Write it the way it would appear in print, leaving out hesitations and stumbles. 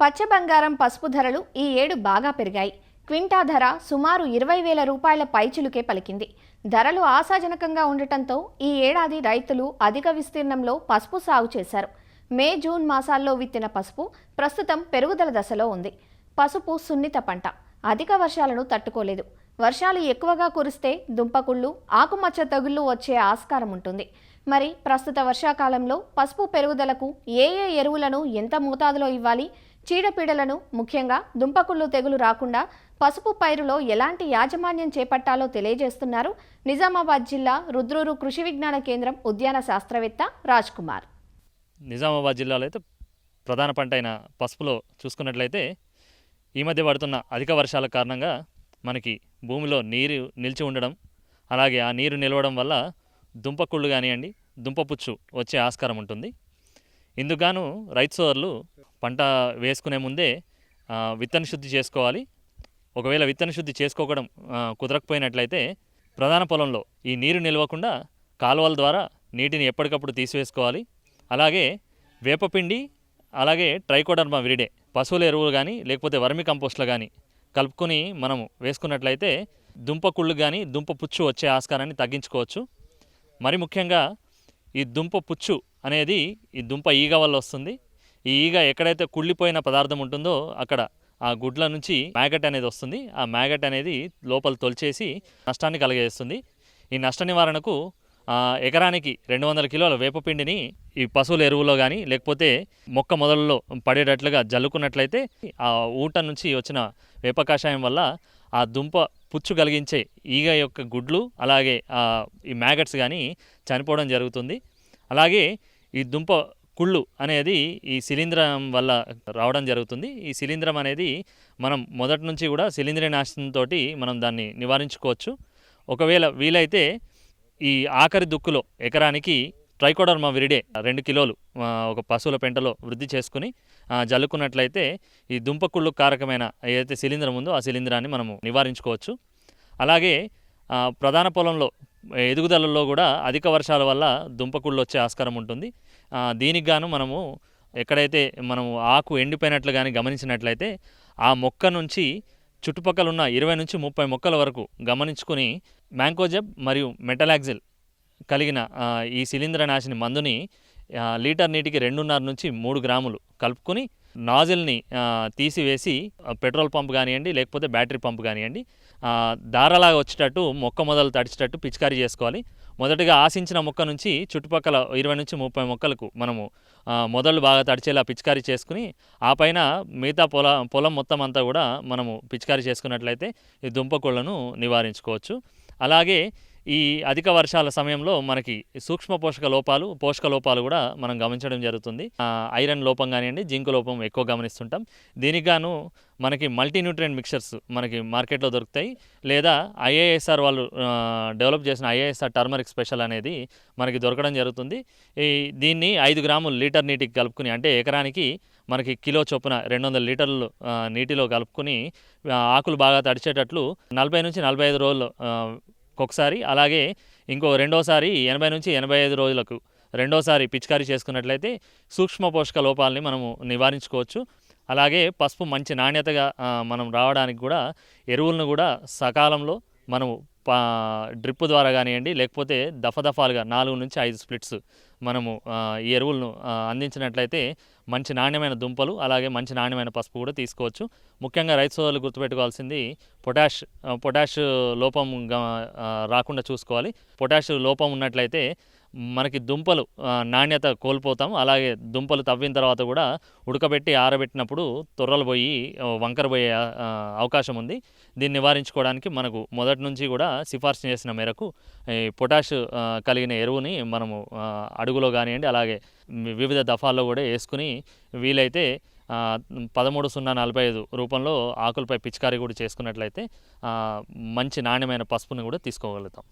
పచ్చ బంగారం పసుపు ధరలు ఈ ఏడు బాగా పెరిగాయి. క్వింటా ధర సుమారు 20,000 రూపాయల పైచిలుకే పలికింది. ధరలు ఆశాజనకంగా ఉండటంతో ఈ ఏడాది రైతులు అధిక విస్తీర్ణంలో పసుపు సాగు చేశారు. మే, జూన్ మాసాల్లో విత్తిన పసుపు ప్రస్తుతం పెరుగుదల దశలో ఉంది. పసుపు సున్నిత పంట, అధిక వర్షాలను తట్టుకోలేదు. వర్షాలు ఎక్కువగా కురిస్తే దుంపకుళ్ళు, ఆకుమచ్చ తెగుళ్లు వచ్చే ఆస్కారం ఉంటుంది. మరి ప్రస్తుత వర్షాకాలంలో పసుపు పెరుగుదలకు ఏ ఎరువులను ఎంత మోతాదులో ఇవ్వాలి, చీడపీడలను ముఖ్యంగా దుంపకుళ్ళు తెగులు రాకుండా పసుపు పైరులో ఎలాంటి యాజమాన్యం చేపట్టాలో తెలియజేస్తున్నారు నిజామాబాద్ జిల్లా రుద్రూరు కృషి విజ్ఞాన కేంద్రం ఉద్యాన శాస్త్రవేత్త రాజ్ కుమార్. నిజామాబాద్ జిల్లాలో అయితే ప్రధాన పంట అయిన పసుపులో చూసుకున్నట్లయితే ఈ మధ్య పడుతున్న అధిక వర్షాల కారణంగా మనకి భూమిలో నీరు నిలిచి ఉండడం, అలాగే ఆ నీరు నిలవడం వల్ల దుంపకుళ్ళు కానివ్వండి, దుంపపుచ్చు వచ్చే ఆస్కారం ఉంటుంది. ఇందుకుగాను రైతు సోదరులు పంట వేసుకునే ముందే విత్తన శుద్ధి చేసుకోవాలి. ఒకవేళ విత్తన శుద్ధి చేసుకోవడం కుదరకపోయినట్లయితే ప్రధాన పొలంలో ఈ నీరు నిలవకుండా కాలువల ద్వారా నీటిని ఎప్పటికప్పుడు తీసివేసుకోవాలి. అలాగే వేపపిండి, అలాగే ట్రైకోడర్మా విరిడే పశువుల ఎరువులు కానీ లేకపోతే వర్మి కంపోస్ట్లు కానీ కలుపుకొని మనము వేసుకున్నట్లయితే దుంపకుళ్ళు కానీ దుంప పుచ్చు వచ్చే ఆస్కారాన్ని తగ్గించుకోవచ్చు. మరి ముఖ్యంగా ఈ దుంప పుచ్చు అనేది ఈ దుంప ఈగ వల్ల వస్తుంది. ఈ ఈగ ఎక్కడైతే కుళ్ళిపోయిన పదార్థం ఉంటుందో అక్కడ ఆ గుడ్ల నుంచి మ్యాగట్ అనేది వస్తుంది. ఆ మ్యాగట్ అనేది లోపల తొలిచేసి నష్టాన్ని కలగజేస్తుంది. ఈ నష్ట నివారణకు ఎకరానికి 200 కిలోల వేపపిండిని ఈ పశువుల ఎరువులో కానీ లేకపోతే మొక్క మొదలలో పడేటట్లుగా జల్లుకున్నట్లయితే ఆ ఊట నుంచి వచ్చిన వేప కషాయం వల్ల ఆ దుంప పుచ్చు కలిగించే ఈగ యొక్క గుడ్లు, అలాగే ఈ మ్యాగట్స్ కానీ చనిపోవడం జరుగుతుంది. అలాగే ఈ దుంప కుళ్ళు అనేది ఈ శిలీంధ్రం వల్ల రావడం జరుగుతుంది. ఈ శిలీంధ్రం అనేది మనం మొదటి నుంచి కూడా శిలీంద్రనాశనంతో మనం దాన్ని నివారించుకోవచ్చు. ఒకవేళ వీలైతే ఈ ఆఖరి దుక్కులో ఎకరానికి ట్రైకోడర్మా విరిడే 2 కిలోలు ఒక పశువుల పెంటలో వృద్ధి చేసుకుని జల్లుకున్నట్లయితే ఈ దుంపకుళ్ళు కారకమైన ఏదైతే శిలీంధ్రం ఉందో ఆ శిలీంధ్రాన్ని మనము నివారించుకోవచ్చు. అలాగే ప్రధాన పొలంలో ఎదుగుదలలో కూడా అధిక వర్షాల వల్ల దుంపకుళ్ళు వచ్చే ఆస్కారం ఉంటుంది. దీనికి గాను మనము ఎక్కడైతే మనము ఆకు ఎండిపోయినట్లు కానీ గమనించినట్లయితే ఆ మొక్క నుంచి చుట్టుపక్కల ఉన్న 20 నుంచి 30 మొక్కల వరకు గమనించుకొని మ్యాంకోజెబ్ మరియు మెటలాక్సిల్ కలిగిన ఈ శిలీంద్రనాశిని మందుని లీటర్ నీటికి 2.5 నుంచి 3 గ్రాములు కలుపుకొని నాజిల్ని తీసివేసి పెట్రోల్ పంప్ కానివ్వండి లేకపోతే బ్యాటరీ పంప్ కానివ్వండి దారలాగా వచ్చేటట్టు మొక్క మొదలు తడిచేటట్టు పిచికారీ చేసుకోవాలి. మొదటగా ఆశించిన మొక్క నుంచి చుట్టుపక్కల 20 నుంచి 30 మొక్కలకు మనము మొదలు బాగా తడిచేలా పిచికారీ చేసుకుని ఆ పైన మిగతా పొలం మొత్తం అంతా కూడా మనము పిచికారీ చేసుకున్నట్లయితే ఈ దుంపకుళ్ళను నివారించుకోవచ్చు. అలాగే ఈ అధిక వర్షాల సమయంలో మనకి సూక్ష్మ పోషక లోపాలు కూడా మనం గమనించడం జరుగుతుంది. ఐరన్ లోపం కానివ్వండి, జింక్ లోపం ఎక్కువ గమనిస్తుంటాం. దీనికి గాను మనకి మల్టీన్యూట్రియంట్ మిక్చర్స్ మనకి మార్కెట్లో దొరుకుతాయి. లేదా ఐఏఎస్ఆర్ వాళ్ళు డెవలప్ చేసిన ఐఏఎస్ఆర్ టర్మరిక్ స్పెషల్ అనేది మనకి దొరకడం జరుగుతుంది. దీన్ని 5 గ్రాములు లీటర్ నీటికి కలుపుకుని, అంటే ఎకరానికి మనకి కిలో చొప్పున 200 లీటర్లు నీటిలో కలుపుకొని ఆకులు బాగా తడిచేటట్లు 40 నుంచి 45 రోజులు ఒకసారి, అలాగే ఇంకో రెండోసారి 80 నుంచి 85 రోజులకు రెండోసారి పిచికారీ చేసుకున్నట్లయితే సూక్ష్మ పోషక లోపాలని మనము నివారించుకోవచ్చు. అలాగే పసుపు మంచి నాణ్యతగా మనం రావడానికి కూడా ఎరువులను కూడా సకాలంలో మనము డ్రిప్ ద్వారా కానివ్వండి లేకపోతే దఫాలుగా 4 నుంచి 5 స్ప్లిట్స్ మనము ఈ ఎరువులను అందించినట్లయితే మంచి నాణ్యమైన దుంపలు, అలాగే మంచి నాణ్యమైన పసుపు కూడా తీసుకోవచ్చు. ముఖ్యంగా రైతు సోదరులు గుర్తుపెట్టుకోవాల్సింది పొటాష్ లోపం రాకుండా చూసుకోవాలి. పొటాష్ లోపం ఉన్నట్లయితే మనకి దుంపలు నాణ్యత కోల్పోతాం. అలాగే దుంపలు తవ్విన తర్వాత కూడా ఉడకబెట్టి ఆరబెట్టినప్పుడు తొర్రలు పోయి వంకర పోయే అవకాశం ఉంది. దీన్ని నివారించుకోవడానికి మనకు మొదటి నుంచి కూడా సిఫార్సు చేసిన మేరకు ఈ పొటాష్ కలిగిన ఎరువుని మనము అడుగులో కానివ్వండి అలాగే వివిధ దఫాల్లో కూడా వేసుకుని వీలైతే 13,045 రూపంలో ఆకులపై పిచికారీ కూడా చేసుకున్నట్లయితే మంచి నాణ్యమైన పసుపుని కూడా తీసుకోగలుగుతాం.